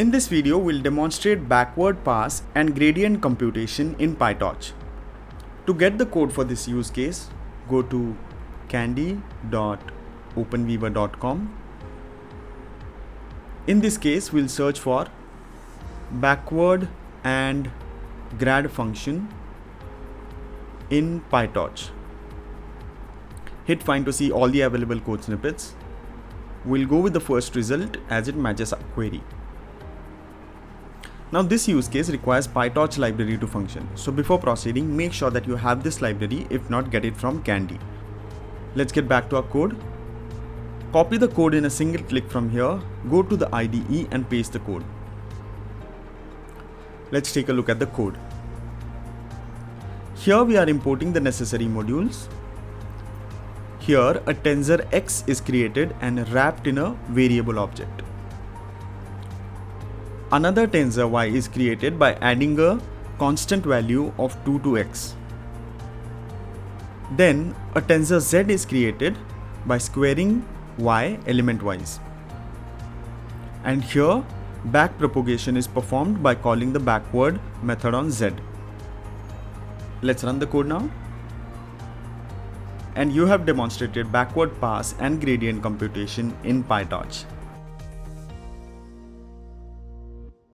In this video, we'll demonstrate backward pass and gradient computation in PyTorch. To get the code for this use case, go to kandi.openweaver.com. In this case, we'll search for backward and grad function in PyTorch. Hit find to see all the available code snippets. We'll go with the first result as it matches our query. Now this use case requires PyTorch library to function. So before proceeding, make sure that you have this library, if not get it from kandi. Let's get back to our code. Copy the code in a single click from here, go to the IDE and paste the code. Let's take a look at the code. Here we are importing the necessary modules. Here a tensor x is created and wrapped in a variable object. Another tensor y is created by adding a constant value of 2 to x. Then a tensor z is created by squaring y element wise. And here back propagation is performed by calling the backward method on z. Let's run the code now. And you have demonstrated backward pass and gradient computation in PyTorch.